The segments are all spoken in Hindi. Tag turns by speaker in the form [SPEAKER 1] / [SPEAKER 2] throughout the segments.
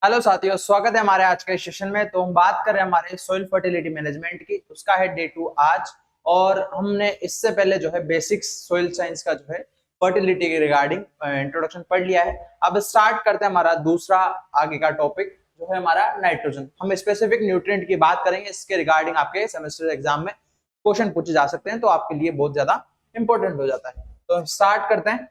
[SPEAKER 1] हेलो साथियों, स्वागत है हमारे आज के सेशन में। तो हम बात कर रहे हैं हमारे सोइल फर्टिलिटी मैनेजमेंट की। उसका है डे 2 आज। और हमने इससे पहले जो है बेसिक्स सोइल साइंस का जो है फर्टिलिटी के रिगार्डिंग इंट्रोडक्शन पढ़ लिया है। अब स्टार्ट करते हैं हमारा दूसरा आगे का टॉपिक जो है हमारा नाइट्रोजन। हम स्पेसिफिक न्यूट्रिएंट की बात करेंगे। इसके रिगार्डिंग आपके सेमेस्टर एग्जाम में क्वेश्चन पूछे जा सकते हैं, तो आपके लिए बहुत ज्यादा इंपॉर्टेंट हो जाता है। तो स्टार्ट करते हैं।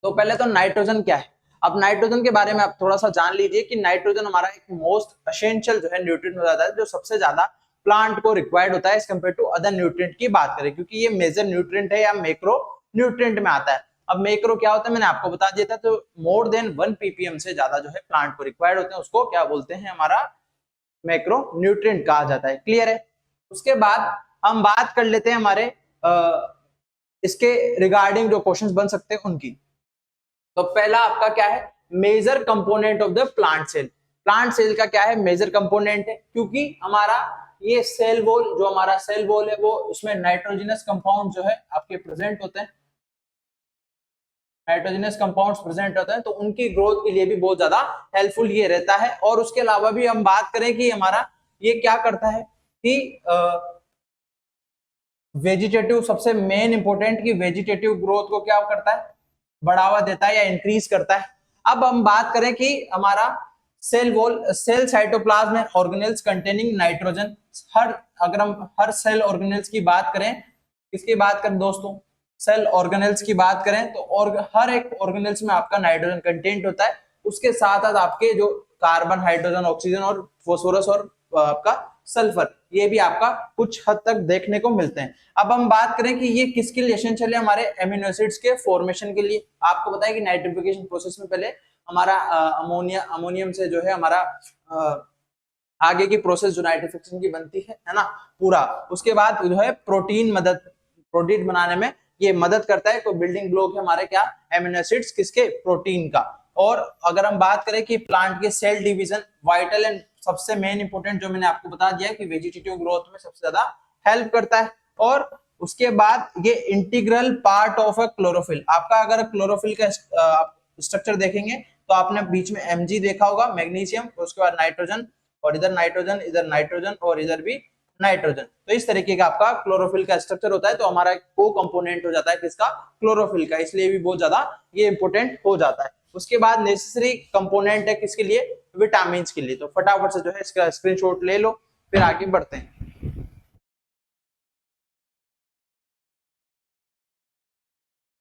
[SPEAKER 1] तो पहले तो नाइट्रोजन क्या है। अब नाइट्रोजन के बारे में आप थोड़ा सा जान लीजिए कि नाइट्रोजन हमारा एक मोस्ट एसेंशियल जो है न्यूट्रिएंट हो जाता है, जो सबसे ज्यादा प्लांट को रिक्वायर्ड होता है as compare to other nutrient की बात करें, क्योंकि ये मेजर न्यूट्रिएंट है या मैक्रो न्यूट्रिएंट में आता है। अब मैक्रो क्या होता है मैंने आपको बता दिया था। तो मोर देन 1 ppm से ज्यादा जो है प्लांट को रिक्वायर्ड होते हैं, उसको क्या बोलते हैं, हमारा मैक्रो न्यूट्रिएंट कहा जाता है। क्लियर है। उसके बाद हम बात कर लेते हैं हमारे इसके रिगार्डिंग जो क्वेश्चंस बन सकते हैं उनकी। तो पहला आपका क्या है, major component of the plant cell. Plant cell का क्या है, मेजर कंपोनेंट है, क्योंकि हमारा ये सेल वॉल, जो हमारा सेल वॉल है, वो उसमें नाइट्रोजनस कंपाउंड जो है आपके प्रेजेंट होते हैं। नाइट्रोजनस कंपाउंड्स प्रेजेंट होते हैं, तो उनकी ग्रोथ के लिए भी बहुत ज्यादा हेल्पफुल ये रहता है। और उसके अलावा भी हम बात करें कि हमारा ये क्या करता है कि वेजिटेटिव, सबसे मेन इंपॉर्टेंट कि वेजिटेटिव ग्रोथ को क्या करता है, बढ़ावा देता है या इंक्रीज करता है। अब हम बात करें कि हमारा सेल वॉल, सेल साइटोप्लाज्म में ऑर्गेनेल्स कंटेनिंग नाइट्रोजन। अगर हम हर सेल ऑर्गेनेल्स की बात करें, किसकी बात करें दोस्तों, सेल ऑर्गेनेल्स की बात करें, तो हर एक ऑर्गेनेल्स में आपका नाइट्रोजन कंटेंट होता है। उसके साथ साथ आपके जो कार्बन, हाइड्रोजन, ऑक्सीजन और फॉस्फोरस और आपका सल्फर, ये भी आपका कुछ हद तक देखने को मिलते हैं। अब हम बात करें कि ये किसके लिए एसेंशियल है, हमारे एमिनो एसिड्स के फॉर्मेशन के लिए। आपको पता है कि नाइट्रिफिकेशन प्रोसेस में पहले हमारा अमोनियम से जो है हमारा आगे की प्रोसेस जो नाइट्रिफिकेशन की बनती है ना, पूरा। उसके बाद जो है प्रोटीन बनाने में ये मदद करता है। तो बिल्डिंग ब्लॉक है हमारे क्या, एमिनो एसिड्स, किसके, प्रोटीन का। और अगर हम बात करें कि प्लांट के सेल डिवीजन, वाइटल एंड सबसे मेन इंपोर्टेंट जो मैंने आपको बता दिया कि वेजिटेटिव ग्रोथ में सबसे ज्यादा हेल्प करता है। और उसके बाद ये integral part of a chlorophyll. आपका अगर क्लोरोफिल का स्ट्रक्चर देखेंगे तो आपने बीच में Mg देखा होगा, मैग्नीशियम, उसके बाद नाइट्रोजन, और इधर नाइट्रोजन और इधर भी नाइट्रोजन। तो इस तरीके का आपका क्लोरोफिल का स्ट्रक्चर होता है। तो हमारा को कंपोनेंट हो जाता है किसका, क्लोरोफिल का, इसलिए भी बहुत ज्यादा ये इंपोर्टेंट हो जाता है। उसके बाद नेसेसरी कंपोनेंट है किसके लिए, विटामिन के लिए। तो फटाफट से जो है इसका स्क्रीनशॉट ले लो, फिर आगे बढ़ते हैं।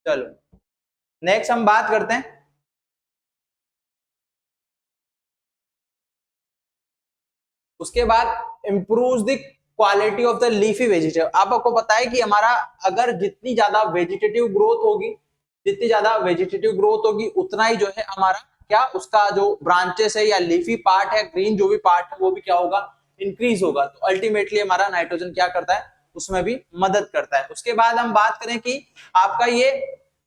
[SPEAKER 1] चलो नेक्स्ट हम बात करते हैं उसके बाद improve the quality of the leafy vegetative. आपको पता है कि हमारा अगर जितनी ज्यादा वेजिटेटिव ग्रोथ होगी, जितनी ज्यादा वेजिटेटिव ग्रोथ होगी, उतना ही जो है हमारा क्या, उसका जो ब्रांचेस है या लीफी पार्ट है, ग्रीन जो भी पार्ट है, वो भी क्या होगा, इंक्रीज होगा। तो अल्टीमेटली हमारा नाइट्रोजन क्या करता है, उसमें भी मदद करता है। उसके बाद हम बात करें कि आपका ये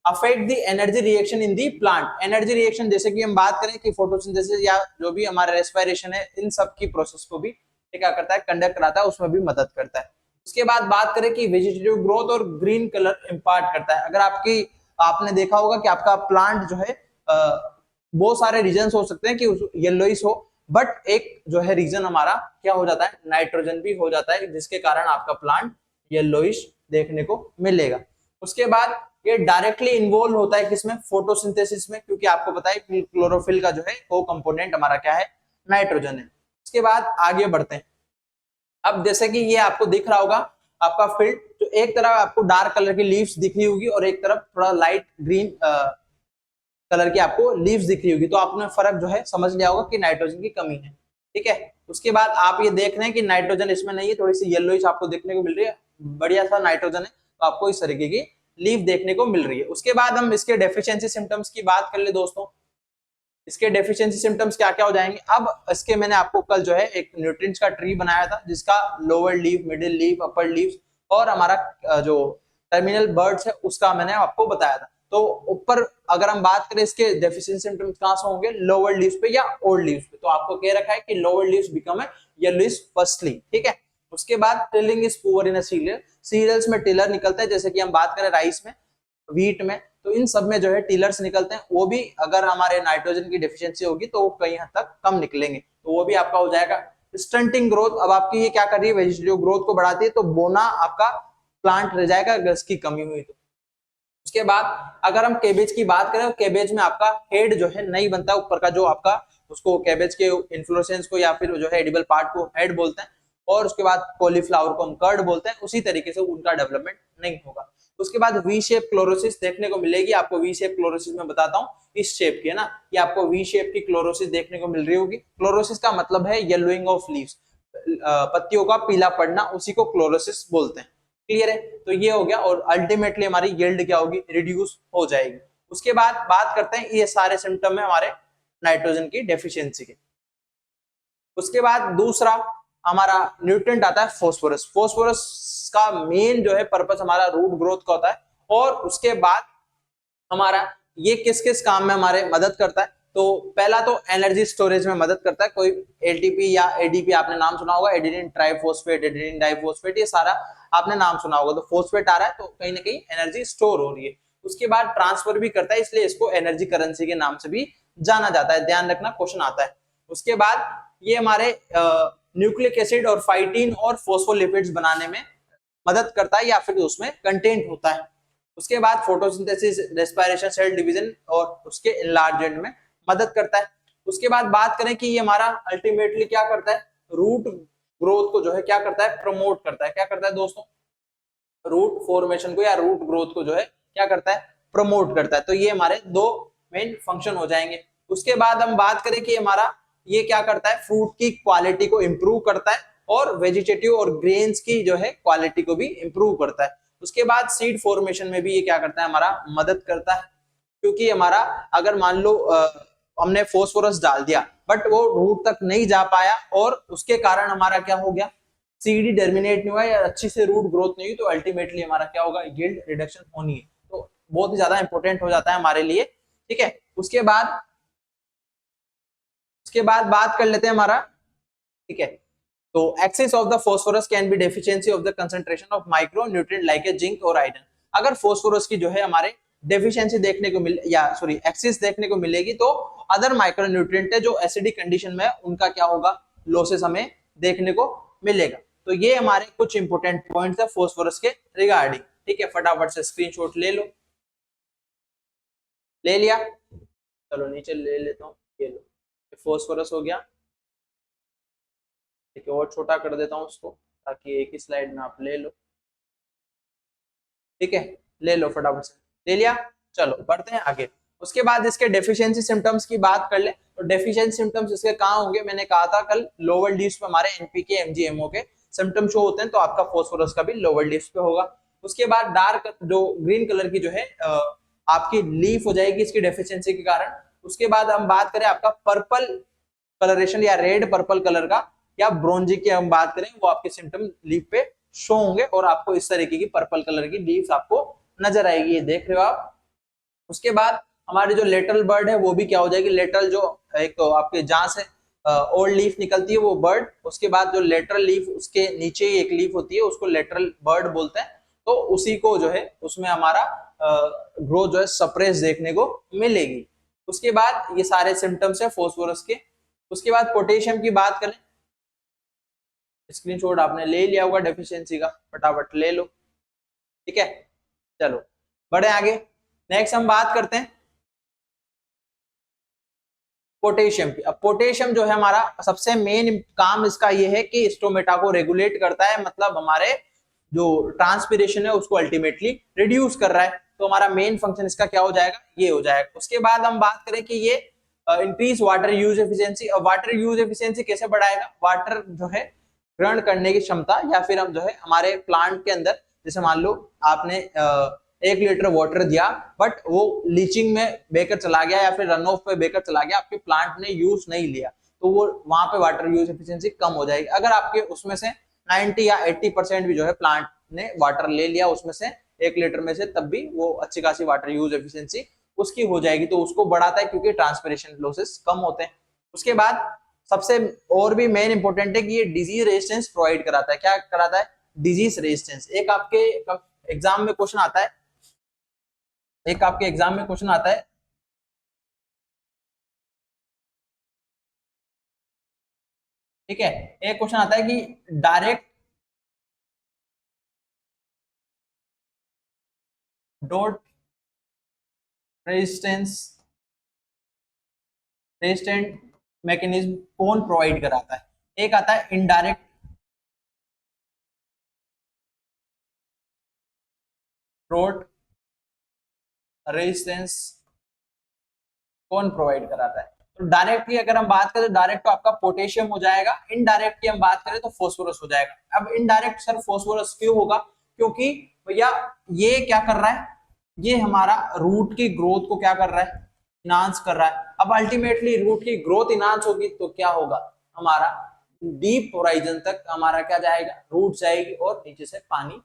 [SPEAKER 1] affect the energy reaction in the plant. Energy reaction जैसे कि हम बात करें कि फोटोसिंथेसिस या जो भी हमारा रेस्पिरेशन है, इन सब की प्रोसेस को भी क्या करता है, कंडक्ट कराता है, उसमें भी मदद करता है। उसके बाद बात करें कि वेजिटेटिव ग्रोथ और ग्रीन कलर इंपार्ट करता है। अगर आपने देखा होगा कि आपका प्लांट जो है बहुत सारे रीजन हो सकते हैं कि येलोइश हो, बट एक जो है रीजन हमारा क्या हो जाता है, नाइट्रोजन भी हो जाता है, जिसके कारण आपका प्लांट येलोइश देखने को मिलेगा। उसके बाद ये डायरेक्टली इन्वॉल्व होता है किसमें, फोटोसिंथेसिस में, क्योंकि आपको पता है कि क्लोरोफिल का जो है को कंपोनेंट हमारा क्या है, नाइट्रोजन है। उसके बाद आगे बढ़ते हैं। अब जैसे कि ये आपको दिख रहा होगा आपका फील्ड, तो एक तरफ आपको डार्क कलर की लीव्स दिख रही होगी और एक तरफ थोड़ा लाइट ग्रीन कलर की आपको लीव्स दिख रही होगी। तो आपने फर्क जो है समझ लिया होगा कि नाइट्रोजन की कमी है। ठीक है। उसके बाद आप ये देख रहे हैं कि नाइट्रोजन इसमें नहीं है, थोड़ी सी येलोइश आपको देखने को मिल रही है, बढ़िया सा नाइट्रोजन है, तो आपको इस तरीके की लीव देखने को मिल रही है। उसके बाद हम इसके डेफिशिएंसी सिम्टम्स की बात कर ले दोस्तों। इसके डेफिशिएंसी सिम्टम्स क्या क्या हो जाएंगे। अब इसके मैंने आपको कल जो है एक न्यूट्रिएंट्स का ट्री बनाया था, जिसका लोअर लीव, मिडिल लीव, अपर लीव और हमारा जो टर्मिनल बर्ड्स है उसका मैंने आपको बताया था। तो ऊपर अगर हम बात करें इसके डेफिशिएंसी सिम्टम्स कहां से होंगे, लोअर लीव्स पे या ओल्ड लीव्स पे। तो आपको कह रखा है कि lower leaves become a yellowish firstly. ठीक है। उसके बाद tilling is poor in cereal. Cereals में टिलर निकलता है, जैसे कि हम बात करें राइस में, व्हीट में, तो इन सब में जो है टिलर्स निकलते हैं, वो भी अगर हमारे नाइट्रोजन की डेफिशिएंसी होगी तो वो कहीं हद तक कम निकलेंगे, तो वो भी आपका हो जाएगा। स्टंटिंग ग्रोथ, अब आपकी ये क्या कर रही है, वेजिटेटिव ग्रोथ को बढ़ाती है, तो बोना आपका प्लांट रह जाएगा अगर इसकी कमी हुई तो। उसके बाद अगर हम केबेज की बात करें, केबेज में आपका हेड जो है नहीं बनता, ऊपर का जो आपका, उसको केबेज के इन्फ्लोरेसेंस को या फिर जो है एडिबल पार्ट को हेड बोलते हैं, और उसके बाद कॉलीफ्लावर को हम कर्ड बोलते हैं, उसी तरीके से उनका डेवलपमेंट नहीं होगा। उसके बाद वी शेप क्लोरोसिस देखने को मिलेगी आपको। वी शेप क्लोरोसिस में बताता हूँ, इस शेप की है ना, ये आपको वी शेप की क्लोरोसिस देखने को मिल रही होगी। क्लोरोसिस का मतलब है येलोइंग ऑफ लीव्स, पत्तियों का पीला पड़ना, उसी को क्लोरोसिस बोलते हैं। क्लियर है, तो ये हो गया, और अल्टीमेटली हमारी यील्ड क्या होगी, रिड्यूस हो जाएगी। उसके बाद बात करते हैं, ये सारे सिम्टम है हमारे नाइट्रोजन की डेफिशिएंसी के। उसके बाद दूसरा हमारा न्यूट्रिएंट आता है फास्फोरस। फास्फोरस का मेन जो है पर्पस हमारा रूट ग्रोथ का होता है, और उसके बाद हमारा ये किस किस काम में हमारे मदद करता है, तो पहला तो एनर्जी स्टोरेज में मदद करता है। कोई एटीपी या एडीपी आपने नाम सुना होगा, एडिनिन ट्राइफॉस्फेट, एडिनिन डाइफॉस्फेट, ये सारा आपने नाम सुना होगा। तो फॉस्फेट आ रहा है तो कहीं ना कहीं एनर्जी स्टोर हो रही है। उसके बाद ट्रांसफर भी करता है, इसलिए इसको एनर्जी करेंसी के नाम से भी जाना जाता है, ध्यान रखना क्वेश्चन आता है। उसके बाद ये हमारे न्यूक्लिक एसिड और फाइटिन और फोस्फोलिपिड्स बनाने में मदद करता है, या फिर उसमें कंटेंट होता है। उसके बाद फोटोसिंथेसिस, रेस्पिरेशन, सेल डिवीजन और उसके इनलार्जमेंट में मदद करता है। उसके बाद बात करें कि ये हमारा अल्टीमेटली क्या करता है, रूट ग्रोथ को जो है क्या करता है, प्रमोट करता है। क्या करता है दोस्तों, रूट फॉर्मेशन को या रूट ग्रोथ को जो है क्या करता है, प्रमोट करता है। तो ये हमारे दो मेन फंक्शन हो जाएंगे। उसके बाद हम बात करें कि हमारा ये क्या करता है, फ्रूट की क्वालिटी को इंप्रूव करता है, और वेजिटेटिव और ग्रेन्स की जो है क्वालिटी को भी इंप्रूव करता है। उसके बाद सीड फॉर्मेशन में भी ये क्या करता है, हमारा मदद करता है, क्योंकि हमारा अगर मान लो हमने फास्फोरस डाल दिया बट वो रूट तक नहीं जा पाया, और उसके कारण हमारा क्या हो गया, सीडी टर्मिनेट नहीं हुआ या अच्छी से रूट ग्रोथ नहीं हुई, तो अल्टीमेटली हमारा क्या होगा, यील्ड रिडक्शन होनी है। तो बहुत ही ज्यादा इंपॉर्टेंट हो जाता है हमारे लिए। ठीक है, उसके बाद बात कर लेते हैं हमारा, ठीक है, तो excess of the phosphorus can be deficiency of the concentration of micro nutrient like a zinc और आयरन। अगर फास्फोरस की जो है हमारे डेफिशिएंसी देखने को मिल या सॉरी एक्सेस देखने को मिलेगी, तो अदर माइक्रो न्यूट्रिएंट है जो एसिडिक कंडीशन में, उनका क्या होगा, लॉसेस हमें देखने को मिलेगा। तो ये हमारे कुछ इंपोर्टेंट पॉइंट्स है फास्फोरस के रिगार्डिंग। ठीक है, फटाफट से स्क्रीनशॉट ले लो। ले लिया, चलो नीचे ले लेता हूँ, ये लो, फास्फोरस हो गया। ठीक है, और छोटा कर देता हूँ उसको, ताकि एक ही स्लाइड में आप ले लो। ठीक है, ले लो फटाफट से, ले लिया। चलो बढ़ते हैं आगे। उसके बाद इसके डेफिशिएंसी सिम्टम्स की बात कर ले, तो डेफिशिएंसी सिम्टम्स इसके कहाँ होंगे, मैंने कहा था कल, लोअर लीव्स पे हमारे एनपीके एमजीएमओ के सिम्टम शो होते हैं, तो आपका फास्फोरस का भी लोअर लीव्स पे होगा। उसके बाद डार्क जो ग्रीन कलर की जो है आपकी लीफ हो जाएगी इसकी डेफिशिएंसी के कारण। उसके बाद हम बात करें आपका पर्पल कलरेशन या रेड पर्पल कलर का, या ब्रोंजी की हम बात करें, वो आपके सिम्टम लीफ पे शो होंगे, और आपको इस तरीके की पर्पल कलर की लीव्स आपको नजर आएगी, ये देख रहे हो आप। उसके बाद हमारी जो लेटरल बर्ड है वो भी क्या हो जाएगी, लेटरल जो एक आपके जहां से ओल्ड लीफ निकलती है वो बर्ड, उसके बाद जो लेटरल लीफ उसके नीचे एक लीफ होती है उसको लेटरल बर्ड बोलते हैं, तो उसी को जो है उसमें हमारा ग्रोथ जो है सप्रेस देखने को मिलेगी। उसके बाद ये सारे सिम्टम्स है फास्फोरस के। उसके बाद पोटेशियम की बात करें, स्क्रीनशॉट आपने ले लिया होगा डेफिशिएंसी का, फटाफट ले लो। ठीक है, चलो बढ़े आगे। नेक्स्ट हम बात करते हैं पोटेशियम की। अब पोटेशियम जो है हमारा सबसे मेन काम इसका ये है कि स्टोमेटा को रेगुलेट करता है, मतलब हमारे जो ट्रांसपिरेशन है उसको अल्टीमेटली रिड्यूस कर रहा है। तो हमारा मेन फंक्शन इसका क्या हो जाएगा, ये हो जाएगा। उसके बाद हम बात करें कि ये इंक्रीज वाटर यूज एफिशिएंसी। और वाटर यूज एफिशिएंसी कैसे बढ़ाएगा, वाटर जो है ग्रहण करने की क्षमता, या फिर हम जो है हमारे प्लांट के अंदर, जैसे मान लो आपने 1 लीटर वाटर दिया बट वो लीचिंग में बेकर चला गया या फिर रन ऑफ पे बेकर चला गया, आपके प्लांट ने यूज नहीं लिया, तो वो वहां पे वाटर यूज एफिशिएंसी कम हो जाएगी। अगर आपके उसमें से 90 या 80% भी जो है प्लांट ने वाटर ले लिया उसमें से 1 लीटर में से, तब भी वो अच्छी खासी वाटर यूज एफिशिएंसी उसकी हो जाएगी, तो उसको बढ़ाता है क्योंकि ट्रांसपिरेशन लॉसेस कम होते हैं। उसके बाद सबसे और भी मेन इंपॉर्टेंट है कि ये डिजीज रेजिस्टेंस प्रोवाइड कराता है। क्या कराता है, डिजीज रेजिस्टेंस। एक आपके एग्जाम में क्वेश्चन आता है एक आपके एग्जाम में क्वेश्चन आता है, ठीक है, एक क्वेश्चन आता है कि direct dot resistance resistant mechanism कौन प्रोवाइड कराता है? एक आता है इनडायरेक्ट डॉट रेजिस्टेंस कौन प्रोवाइड कराता है? तो डायरेक्ट की अगर हम बात करें, डायरेक्ट तो आपका पोटेशियम हो जाएगा, इनडायरेक्ट की हम बात करें तो फास्फोरस हो जाएगा। अब इनडायरेक्ट सर फास्फोरस क्यों होगा? क्योंकि भैया ये क्या कर रहा है, ये हमारा रूट की ग्रोथ को क्या कर रहा है, इनहांस कर रहा है। अब अल्टीमेटली रूट की ग्रोथ इनहांस होगी तो क्या होगा, हमारा डीप होराइजन तक हमारा क्या जाएगा, रूट जाएगी और नीचे से पानी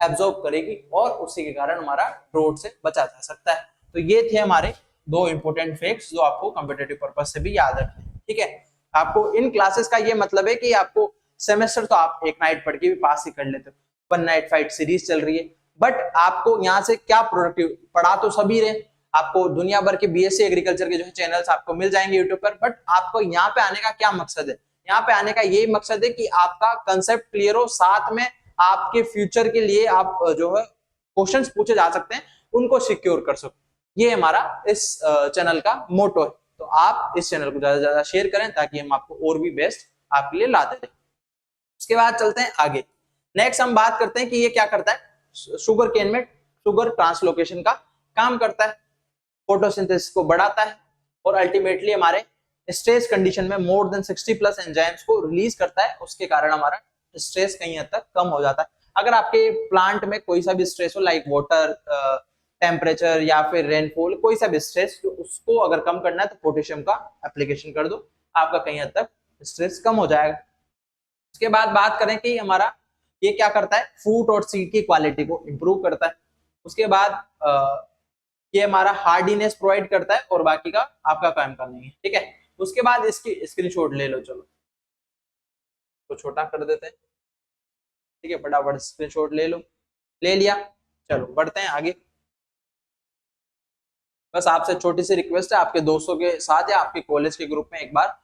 [SPEAKER 1] एब्जॉर्ब करेगी और उसी के कारण हमारा ड्रोट से बचा जा सकता है। तो ये थे हमारे दो इंपॉर्टेंट फैक्ट्स जो आपको कॉम्पिटिटिव पर्पस से भी याद रखने हैं। ठीक है, आपको इन क्लासेस का ये मतलब है कि आपको सेमेस्टर तो आप एक नाइट पढ़ के भी पास ही कर लेते हो, 1 नाइट फाइट सीरीज चल रही है, बट आपको यहाँ से क्या प्रोडक्टिव पढ़ा तो सभी रहे, आपको दुनिया भर के बीएससी एग्रीकल्चर के जो है चैनल्स आपको मिल जाएंगे यूट्यूब पर, बट आपको यहाँ पे आने का क्या मकसद है? यहाँ पे आने का यही मकसद है कि आपका कंसेप्ट क्लियर हो, साथ में आपके फ्यूचर के लिए आप जो है क्वेश्चंस पूछे जा सकते हैं उनको सिक्योर कर सको। ये हमारा इस चैनल का मोटो है। तो आप इस चैनल को ज्यादा से ज्यादा शेयर करें ताकि हम आपको और भी बेस्ट आपके लिए लाते रहें। उसके बाद चलते हैं आगे। नेक्स्ट हम बात करते हैं कि ये क्या करता है, शुगर केन में शुगर ट्रांसलोकेशन का काम करता है, फोटोसिंथेसिस को बढ़ाता है और अल्टीमेटली हमारे स्ट्रेस कंडीशन में मोर देन 60+ एंजाइम्स को रिलीज करता है, उसके कारण हमारा स्ट्रेस कहीं हद तक कम हो जाता है। अगर आपके प्लांट में कोई सा भी स्ट्रेस हो, लाइक वाटर टेम्परेचर या फिर रेनफॉल, कोई सा भी स्ट्रेस, तो उसको अगर कम करना है तो पोटेशियम का एप्लीकेशन कर दो, आपका कहीं हद तक स्ट्रेस कम हो जाएगा। उसके बाद बात करें कि हमारा ये क्या करता है, फ्रूट और सीड की क्वालिटी को इंप्रूव करता है। उसके बाद ये हमारा हार्डीनेस प्रोवाइड करता है और बाकी का आपका काम का नहीं है। ठीक है, उसके बाद इसकी स्क्रीनशॉट ले लो, चलो तो छोटा कर देते हैं। ठीक है, फटाफट स्क्रीनशॉट ले लो, ले लिया, चलो बढ़ते हैं आगे। बस आपसे छोटी सी रिक्वेस्ट है, आपके दोस्तों के साथ या आपके कॉलेज के ग्रुप में एक बार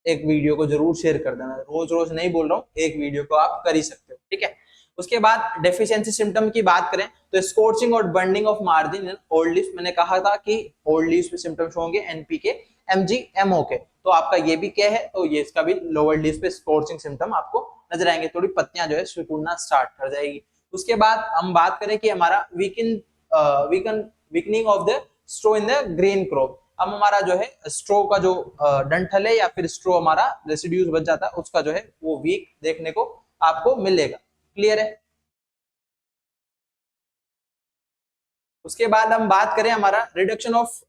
[SPEAKER 1] एक वीडियो को जरूर शेयर कर देना। रोज रोज नहीं बोल रहा हूँ, एक वीडियो को आप कर ही सकते हो। ठीक है, उसके बाद डेफिशिएंसी सिम्टम की बात करें तो स्कॉर्चिंग और burning of margin in old leaves, मैंने कहा था कि ओल्ड लीव्स में सिम्टम्स होंगे एनपीके, एमजी, एमओ के, तो आपका ये भी क्या है, तो ये इसका भी लोअर लीव्स पे स्कॉर्चिंग सिम्टम आपको नजर आएंगे, थोड़ी पत्तियां जो है सिकुड़ना स्टार्ट कर जाएगी। उसके बाद हम बात करें कि हमारा weakening of the straw in the green crop, अब हमारा जो है स्ट्रो का जो डंठल है या फिर स्ट्रो हमारा रेसिड्यूज बच जाता है, उसका जो है वो वीक देखने को आपको मिलेगा। क्लियर है? उसके बाद हम बात करें हमारा reduction of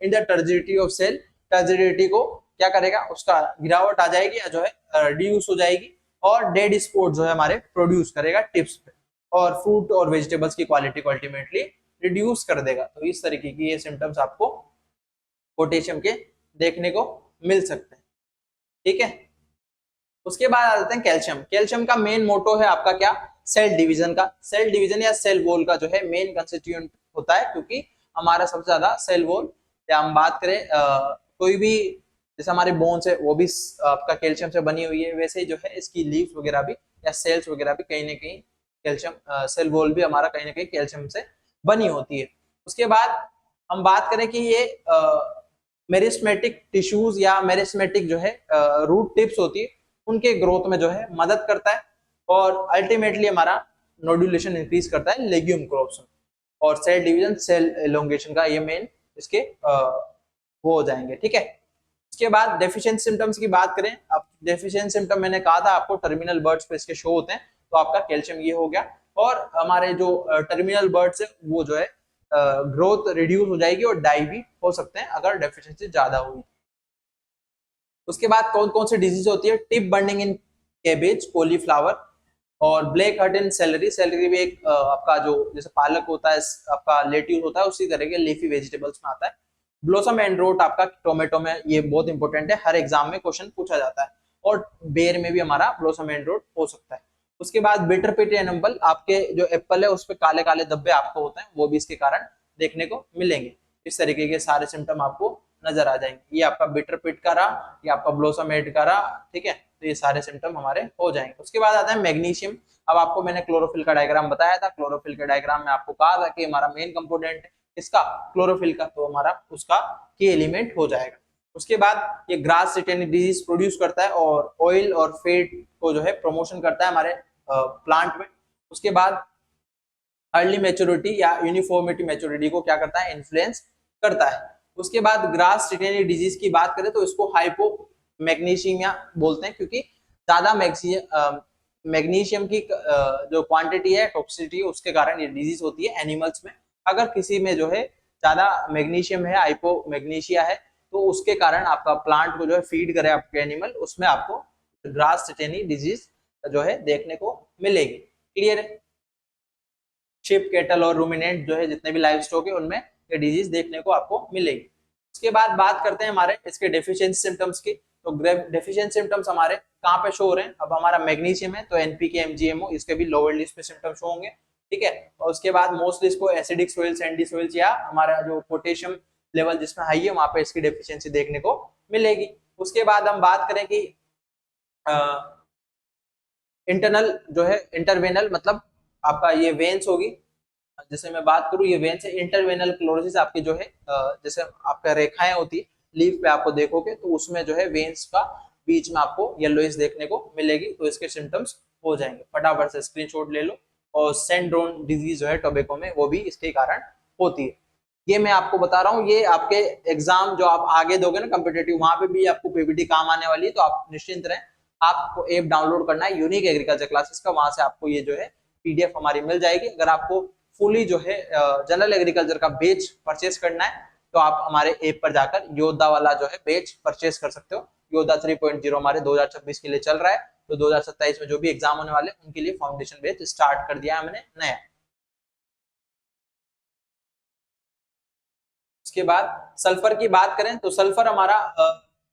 [SPEAKER 1] in the turgidity of cell, turgidity को क्या करेगा, उसका गिरावट आ जाएगी या जो है रिड्यूस हो जाएगी, और डेड स्पॉट जो है हमारे प्रोड्यूस करेगा टिप्स पे, और फ्रूट और वेजिटेबल्स की क्वालिटी को अल्टीमेटली रिड्यूस कर देगा। तो इस तरीके की ये सिम्टम्स आपको पोटेशियम के देखने को मिल सकते हैं। ठीक है, उसके बाद आ जाते हैं कैल्शियम। कैल्शियम का मेन मोटो है आपका क्या, सेल डिवीजन का। सेल डिवीजन या सेल वॉल का जो है मेन कंस्टिट्यूएंट होता है, क्योंकि हमारा सबसे ज्यादा सेल वॉल, या हम बात करें कोई भी, जैसे हमारे बोन्स है वो भी आपका कैल्शियम से बनी हुई है, वैसे ही जो है इसकी लीव्स वगैरह भी या सेल्स वगैरह भी कहीं ना कहीं कैल्शियम, सेल वॉल भी हमारा कहीं ना कहीं कैल्शियम से बनी होती है। उसके बाद हम बात करें कि ये मेरिस्मेटिक टिश्यूज या मेरिस्मेटिक जो है रूट टिप्स होती है, उनके ग्रोथ में जो है मदद करता है, और अल्टीमेटली हमारा नोडुलेशन इंक्रीज करता है लेग्यूम क्रॉप्स में, और सेल डिवीजन, सेल एलोंगेशन का ये मेन इसके वो हो जाएंगे। ठीक है, उसके बाद डेफिशिएंट सिम्टम्स की बात करें, अब डेफिशिएंट सिम्टम मैंने कहा था आपको टर्मिनल बर्ड्स पे इसके शो होते हैं, तो आपका कैल्शियम ये हो गया, और हमारे जो टर्मिनल बर्ड्स है वो जो है ग्रोथ रिड्यूस हो जाएगी और डाई भी हो सकते हैं अगर डेफिशिएंसी ज्यादा हुई। उसके बाद कौन कौन सी डिजीज होती है, tip burning in cabbage, cauliflower, और ब्लैक हर्ट इन सेलरी। सेलरी भी एक आपका जो जैसे पालक होता है, आपका लेट्यूस होता है, उसी तरह के लीफी वेजिटेबल्स में आता है। ब्लॉसम एंड रोट आपका टोमेटो में, ये बहुत इंपॉर्टेंट है, हर एग्जाम में क्वेश्चन पूछा जाता है, और बेर में भी हमारा ब्लॉसम एंड रोट हो सकता है। उसके बाद बिटर पिट एनम्बल, आपके जो एप्पल है उस पर काले काले धब्बे आपको होते हैं, वो भी इसके कारण देखने को मिलेंगे। इस तरीके के सारे सिम्टम आपको नजर आ जाएंगे। ये आपका बिटर पिट का रहा, ये आपका ब्लोसम हेड का रहा, ठीक है। तो ये सारे सिम्टम हमारे हो जाएंगे। उसके बाद आता है मैग्नीशियम। अब आपको मैंने क्लोरोफिल का डायग्राम बताया था, क्लोरोफिल के डायग्राम में आपको कहा था कि हमारा मेन कंपोनेंट है इसका क्लोरोफिल का, तो हमारा उसका की एलिमेंट हो जाएगा। उसके बाद ये ग्रास सिटेनिक डिजीज प्रोड्यूस करता है और ऑयल और फैट को जो है प्रमोशन करता है हमारे प्लांट में। उसके बाद अर्ली मैच्योरिटी या यूनिफॉर्मिटी मैच्योरिटी को क्या करता है, इन्फ्लुएंस करता है। उसके बाद ग्रास सिटेनिक डिजीज की बात करें तो इसको हाइपो मैग्नीशियमिया बोलते हैं, क्योंकि ज्यादा मैग्नीशियम की जो क्वांटिटी है, टॉक्सिसिटी, उसके कारण ये डिजीज होती है एनिमल्स में। अगर किसी में जो है ज्यादा मैग्नीशियम है, हाइपोमैग्नीशिया है, तो उसके कारण आपका प्लांट को जो है फीड करे आपके एनिमल, उसमें आपको ग्रास सिटेनी डिजीज जो है देखने को मिलेगी। क्लियर है? शिप, केटल और रूमिनेंट जो है जितने भी लाइव स्टॉक है उनमें ये डिजीज देखने को आपको मिलेगी। उसके बाद बात करते हैं हमारे इसके डेफिशिएंसी सिम्टम्स की। तो डेफिशिएंसी सिम्टम्स हमारे कहाँ पे शो हो रहे हैं? अब हमारा मैग्नीशियम है तो एनपीके, एमजीएमओ, इसके भी लोअर लिस्ट पे सिम्टम शो होंगे, ठीक है। और उसके बाद मोस्टली इसको एसिडिक सोइल, सैंडी सोइल्स या हमारा जो पोटेशियम लेवल जिसमें हाई है वहां पे इसकी डेफिशिएंसी देखने को मिलेगी। उसके बाद हम बात करें कि इंटरनल जो है, इंटरवेनल मतलब आपका ये वेन्स होगी। जैसे मैं बात करूं ये वेन से, इंटरवेनल क्लोरोसिस आपकी जो है जैसे आपका रेखाएं होती है लीफ पे आपको देखोगे तो उसमें जो है वेन्स का बीच में आपको येलोइश देखने को मिलेगी, तो इसके सिम्टम्स हो जाएंगे। फटाफट से स्क्रीनशॉट ले लो। और सेंड्रोन डिजीज जो है टोबैको में, वो भी इसके कारण होती है। ये मैं आपको बता रहा हूँ, ये आपके एग्जाम जो आप आगे दोगे ना कम्पिटेटिव, वहां पे भी आपको पीपीटी काम आने वाली है, तो आप निश्चिंत रहें। आपको ऐप डाउनलोड करना है यूनिक एग्रीकल्चर क्लासेस का, वहां से आपको ये जो है पीडीएफ हमारी मिल जाएगी। अगर आपको फुली जो है जनरल एग्रीकल्चर का बेच परचेस करना है तो आप हमारे ऐप पर जाकर योद्धा वाला जो है बेच परचेस कर सकते हो। योद्धा 3.0 हमारे 2026 के लिए चल रहा है, तो 2027 में जो भी एग्जाम होने वाले उनके लिए फाउंडेशन बेच स्टार्ट कर दिया है हमने नया। उसके बाद सल्फर की बात करें तो सल्फर हमारा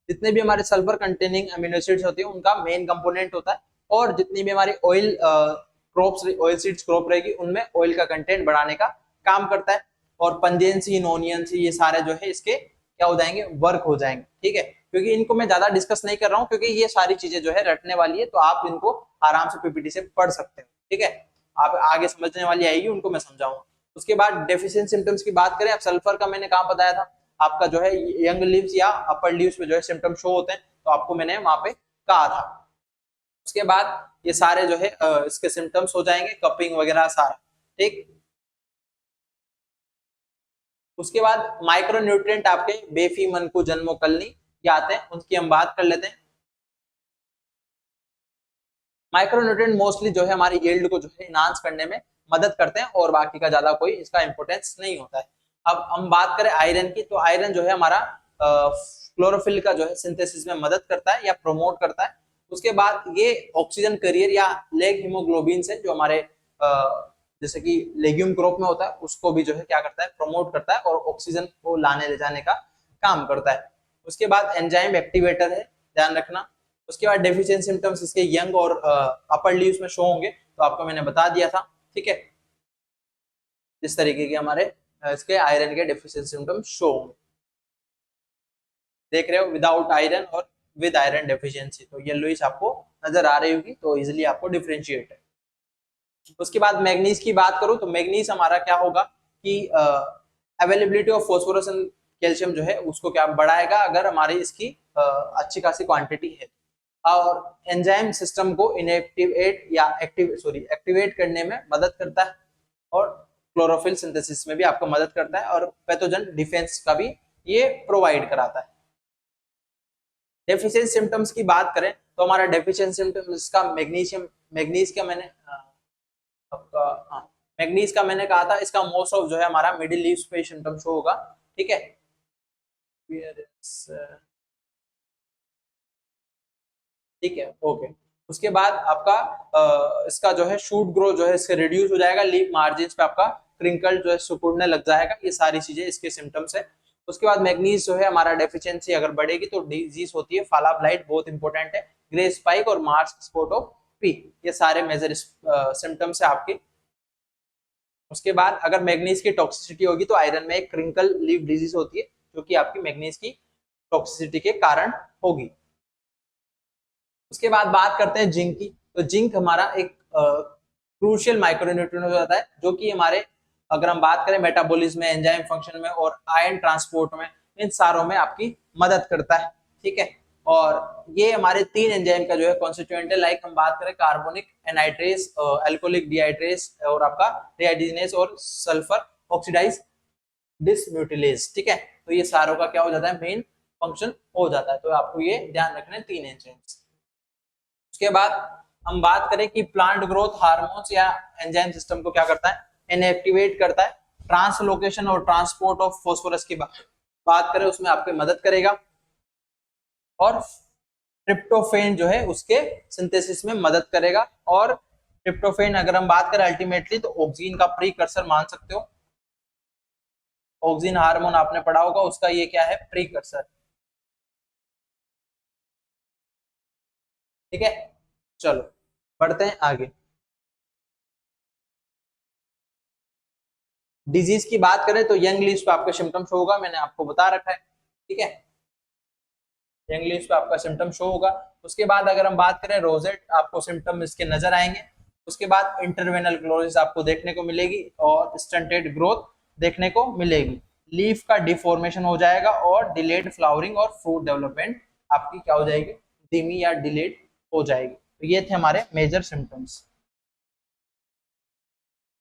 [SPEAKER 1] जितने भी हमारे सल्फर कंटेनिंग अमीनो एसिड्स होते हैं उनका मेन कंपोनेंट होता है। और जितनी भी हमारी oil crops, oil seeds crop रहेगी उनमें ऑयल का कंटेंट बढ़ाने का काम करता है। और पंजेंसी, नोनियंसी, ये सारे जो है इसके क्या हो जाएंगे, वर्क हो जाएंगे, ठीक है। क्योंकि इनको मैं ज्यादा डिस्कस नहीं कर रहा हूँ क्योंकि ये सारी चीजें जो है रटने वाली है, तो आप इनको आराम से पीपीटी से पढ़ सकते हो, ठीक है। आप आगे समझने वाली आएगी उनको मैं समझाऊंगा। उसके बाद डेफिशिएंट सिम्टम्स की बात करें, अब सल्फर का मैंने कहा बताया था आपका जो है यंग लीव्स या अपर लीव्स में जो है सिम्टम शो होते हैं, तो आपको मैंने वहां पे कहा था। उसके बाद ये सारे जो है इसके सिम्टम्स हो जाएंगे, कपिंग वगैरह सारा, ठीक। उसके बाद माइक्रो न्यूट्रिएंट आपके बेफी, मनकू, जन्मो, कलनी ये आते हैं, उनकी हम बात कर लेते हैं। माइक्रोन्यूट्रिएंट मोस्टली जो है हमारी यील्ड को जो है इनहांस करने में मदद करते हैं और बाकी का ज्यादा कोई इसका इंपोर्टेंस नहीं होता है। अब हम बात करें आयरन की, तो आयरन जो है हमारा क्लोरोफिल का जो है सिंथेसिस में मदद करता है या प्रोमोट करता है। उसके बाद ये ऑक्सीजन करियर या लेग हीमोग्लोबिन से जो हमारे जैसे कि लेग्यूम क्रॉप में होता है उसको भी जो है क्या करता है, प्रमोट करता है और ऑक्सीजन को लाने ले जाने का काम करता है। उसके बाद एंजाइम एक्टिवेटर है, ध्यान रखना। उसके बाद डेफिशिएंट सिम्टम्स इसके यंग और अपर लीव्स में शो होंगे, तो आपको मैंने बता दिया था, ठीक है। इस तरीके के हमारे इसके आयरन के डेफिशिएंट सिम्टम्स शो होंगे। देख रहे हो, विदाउट आयरन और विद आयरन डेफिशिएंसी, तो येलोइश आपको नजर आ रही होगी, तो इजिली आपको डिफरेंशिएट है। उसके बाद मैग्नीज की बात करूं तो मैग्नीज हमारा क्या होगा कि availability of phosphorus and calcium जो है उसको क्या बढ़ाएगा अगर हमारी इसकी अच्छी खासी क्वांटिटी है। और एंजाइम सिस्टम को इनएक्टिवेट या एक्टिवेट करने में मदद करता है और क्लोरोफिल सिंथेसिस में भी आपको मदद करता है और पैथोजन डिफेंस का भी ये प्रोवाइड कराता है। डेफिशिएंट सिम्टम्स की बात करें तो हमारा डेफिशिएंट सिम्टम्स का मैग्नीशियम, मैग्नीज का मैंने आपका हाँ, मैग्नीज का मैंने कहा था, इसका मोस्ट ऑफ जो है हमारा मिडिल लीव्स पे सिम्टम शो होगा, ठीक है। ठीक है, ओके। उसके बाद आपका इसका जो है शूट ग्रो जो है इसके रिड्यूस हो जाएगा, लीफ मार्जिन पे आपका क्रिंकल जो है सिकुड़ने लग जाएगा, ये सारी चीजें इसके सिम्टम्स है। उसके बाद मैग्नीज जो है हमारा डेफिशिएंसी अगर बढ़ेगी तो डिजीज होती है फाला ब्लाइट, बहुत इंपॉर्टेंट है, ग्रे स्पाइक और मार्स स्पॉट ऑफ पी, ये सारे मेजर सिम्टम्स है आपके उसके बाद अगर मैग्नीज की टॉक्सिसिटी होगी तो आयरन में एक क्रिंकल लीफ डिजीज होती है जो कि आपकी मैग्नीज की टॉक्सिसिटी के कारण होगी। उसके बाद बात करते हैं जिंक की। तो जिंक हमारा एक क्रूशियल माइक्रोन्यूट्रिएंट हो जाता है जो कि हमारे, अगर हम बात करें मेटाबॉलिज्म में, एंजाइम फंक्शन में और आयन ट्रांसपोर्ट में, इन सारों में आपकी मदद करता है। ठीक है, और ये हमारे 3 एंजाइम का जो है कॉन्स्टिट्यूएंट है। लाइक हम बात करें कार्बोनिक एनाइड्रेज, अल्कोहलिक डिहाइड्रेज और आपका डिहाइड्रोजनेज और सल्फर ऑक्सीडाइज डिसम्यूटिलेज। ठीक है, तो ये सारों का क्या हो जाता है, मेन फंक्शन हो जाता है। तो आपको ये ध्यान रखना है 3 एंजाइम्स। उसके बाद हम बात करें कि प्लांट ग्रोथ हार्मोन्स या एंजाइम सिस्टम को क्या करता है, इनएक्टिवेट करता है। ट्रांसलोकेशन और ट्रांसपोर्ट ऑफ फास्फोरस की बात करें उसमें आपकी मदद करेगा, और ट्रिप्टोफेन जो है उसके सिंथेसिस में मदद करेगा। और ट्रिप्टोफेन अगर हम बात करें अल्टीमेटली तो ऑक्सीजन का प्रीकर्सर मान सकते हो। ऑक्सीजन हार्मोन आपने पढ़ा होगा, उसका ये क्या है, प्रीकर्सर। ठीक है, चलो बढ़ते हैं आगे। डिजीज की बात करें तो यंग लीव्स पे आपका सिम्टम्स होगा, मैंने आपको बता रखा है। ठीक है, यंग लीव्स पे आपका सिम्टम शो होगा। उसके बाद अगर हम बात करें रोजेट, आपको सिम्टम इसके नजर आएंगे। उसके बाद इंटरवेनल क्लोरोसिस आपको देखने को मिलेगी और स्टंटेड ग्रोथ देखने को मिलेगी। लीफ का डिफॉर्मेशन हो जाएगा और डिलेड फ्लावरिंग और फ्रूट डेवलपमेंट आपकी क्या हो जाएगी, धीमी या डिलेड हो जाएगी। तो ये थे हमारे मेजर सिम्टम्स।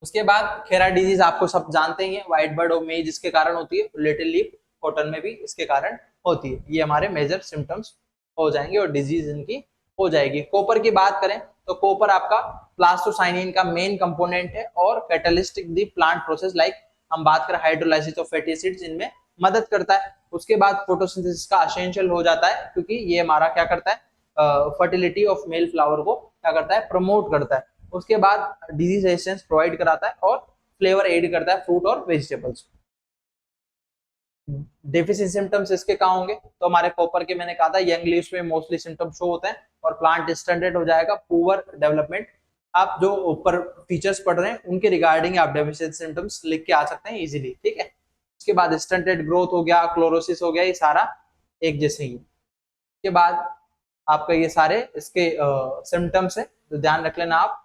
[SPEAKER 1] उसके बाद खेरा डिजीज आपको सब जानते ही हैं, व्हाइट बर्ड और मेज इसके कारण होती है, लिटिल लीफ कॉटन में भी इसके कारण होती है। ये हमारे मेजर सिम्टम्स हो जाएंगे और डिजीज इनकी हो जाएगी। कॉपर की बात करें तो कॉपर आपका प्लास्टोसाइनिन का मेन कंपोनेंट है और catalytic the plant process, like हम बात करें हाइड्रोलाइसिस ऑफ फैटी एसिड्स, इनमें मदद करता है। उसके बाद फोटोसिंथेसिस का एसेंशियल हो जाता है क्योंकि ये हमारा क्या करता है, फर्टिलिटी ऑफ मेल फ्लावर को क्या करता है, प्रमोट करता है। उसके बाद डिजीज रेजिस्टेंस प्रोवाइड कराता है और फ्लेवर एड करता है फ्रूट और वेजिटेबल्स। डेफिशिएंसी सिम्टम्स इसके कहाँ होंगे, तो हमारे कॉपर के मैंने कहा था यंग लीव्स में मोस्टली सिम्टम्स शो होते हैं और प्लांट स्टंटेड हो जाएगा, पुअर डेवलपमेंट। आप जो ऊपर फीचर्स पढ़ रहे हैं उनके रिगार्डिंग आप डेफिशिएंसी सिम्टम्स लिख के आ सकते हैं इजीली। ठीक है, उसके बाद स्टंटेड ग्रोथ हो गया, क्लोरोसिस हो गया, ये सारा एक जैसे ही। उसके बाद आपका ये सारे इसके सिम्टम्स है, तो ध्यान रख लेना आप।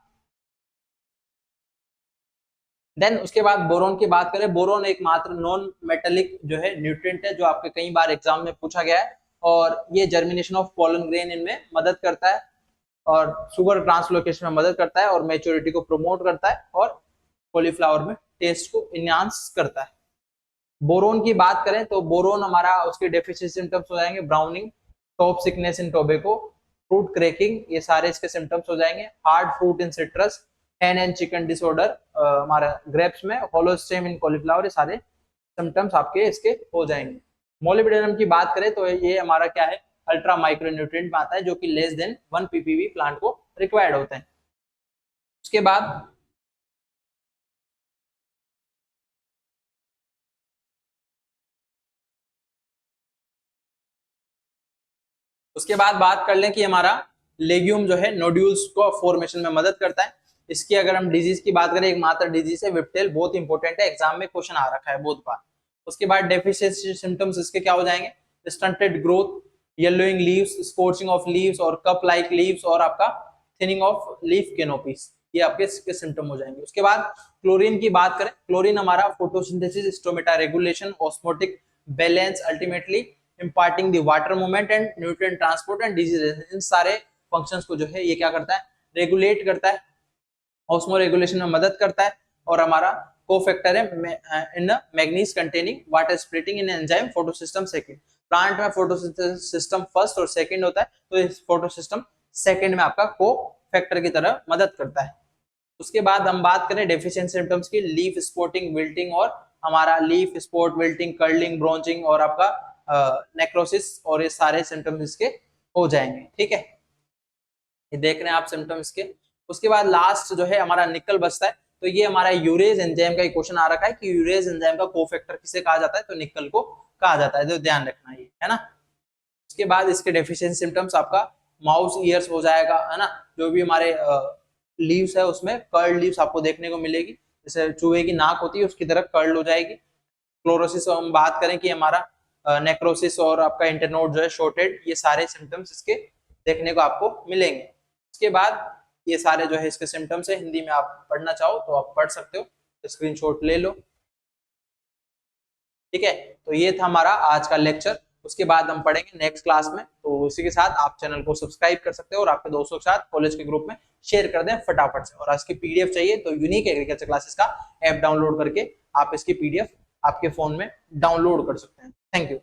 [SPEAKER 1] देन उसके बाद बोरोन की बात करें, बोरोन एक मात्र नॉन मेटेलिक जो है न्यूट्रिएंट है जो आपके कई बार एग्जाम में पूछा गया है, और ये जर्मिनेशन ऑफ पोलन ग्रेन इनमें मदद करता है और शुगर ट्रांसलोकेशन में मदद करता है और मैच्योरिटी को प्रमोट करता है और कॉलीफ्लावर में टेस्ट को इनहांस करता है। बोरोन की बात करें तो बोरोन हमारा उसके डेफिशिएंसी सिम्टम्स हो जाएंगे, browning, top sickness in tobacco, fruit cracking, ये सारे इसके सिम्टम्स हो जाएंगे। Hard fruit in citrus, Hahn and chicken disorder हमारा ग्रेप्स में, होलो स्टेम इन कॉलीफ्लावर, ये सारे सिम्टम्स आपके इसके हो जाएंगे। मोलिब्डेनम की बात करें तो ये हमारा क्या है, अल्ट्रा माइक्रो न्यूट्रिएंट में आता है जो कि लेस देन 1 ppb प्लांट को रिक्वायर्ड होते हैं। उसके बाद बात कर लें कि हमारा लेग्यूम जो है नोड्यूल्स को फॉर्मेशन में मदद करता है। इसकी अगर हम डिजीज की बात करें, एक मात्र डिजीज है विप्टेल, बहुत इंपॉर्टेंट है, एग्जाम में क्वेश्चन आ रखा है बहुत बार। उसके बाद डेफिशिएंसी सिम्टम्स इसके क्या हो जाएंगे, stunted growth, yellowing leaves, scorching of leaves और कप लाइक लीव्स और आपका थिनिंग ऑफ लीफ कैनोपीज, ये आपके सिम्टम हो जाएंगे। उसके बाद क्लोरीन की बात करें, क्लोरीन हमारा photosynthesis, stomata regulation, osmotic balance, ultimately imparting the water movement and nutrient transport and disease, इन सारे फंक्शंस को जो है ये क्या करता है, रेगुलेट करता है, ऑस्मो रेगुलेशन में मदद करता है और हमारा कोफैक्टर है in manganese containing water splitting in enzyme photosystem second. Plant में फोटोसिस्टम फर्स्ट और सेकंड होता है, तो इस फोटोसिस्टम सेकंड में आपका को फैक्टर की तरह मदद करता है। उसके बाद हम बात करें डेफिशिएंसी सिम्टम्स की, लीफ स्पॉटिंग, विल्टिंग और हमारा लीफ स्पॉट, विल्टिंग, कर्लिंग, ब्रोंचिंग और आपका नेक्रोसिस, और ये सारे सिम्टम्स इसके हो जाएंगे। ठीक है, ये देख रहे हैं आप सिम्टम्स इसके। उसके बाद लास्ट जो है हमारा निकल बचता है, तो ये हमारा यूरेज एंजाइम का एक क्वेश्चन आ रखा है कि यूरेज एंजाइम का कोफैक्टर किसे कहा जाता है, तो निकल को कहा जाता है, तो ध्यान रखना ये है ना। उसके बाद इसके डेफिशिएंसी सिम्टम्स आपका माउस ईयर्स हो जाएगा, है ना, जो भी हमारे लीव्स है उसमें कर्ल लीव्स आपको देखने को मिलेगी, जैसे चूहे की नाक होती है उसकी तरह कर्ल हो जाएगी। क्लोरोसिस हम बात करें कि हमारा नेक्रोसिस और आपका इंटरनोड जो है शॉर्टेड, ये सारे सिम्टम्स इसके देखने को आपको मिलेंगे। इसके बाद ये सारे जो है इसके सिम्टम्स है, हिंदी में आप पढ़ना चाहो तो आप पढ़ सकते हो, तो स्क्रीनशॉट ले लो। ठीक है, तो ये था हमारा आज का लेक्चर। उसके बाद हम पढ़ेंगे नेक्स्ट क्लास में। तो इसी के साथ आप चैनल को सब्सक्राइब कर सकते हो और आपके दोस्तों के साथ कॉलेज के ग्रुप में शेयर कर दें फटाफट से। और आज की पीडीएफ चाहिए तो यूनिक एग्रीकल्चर क्लासेस का ऐप डाउनलोड करके आप इसकी पीडीएफ आपके फोन में डाउनलोड कर सकते हैं। Thank you.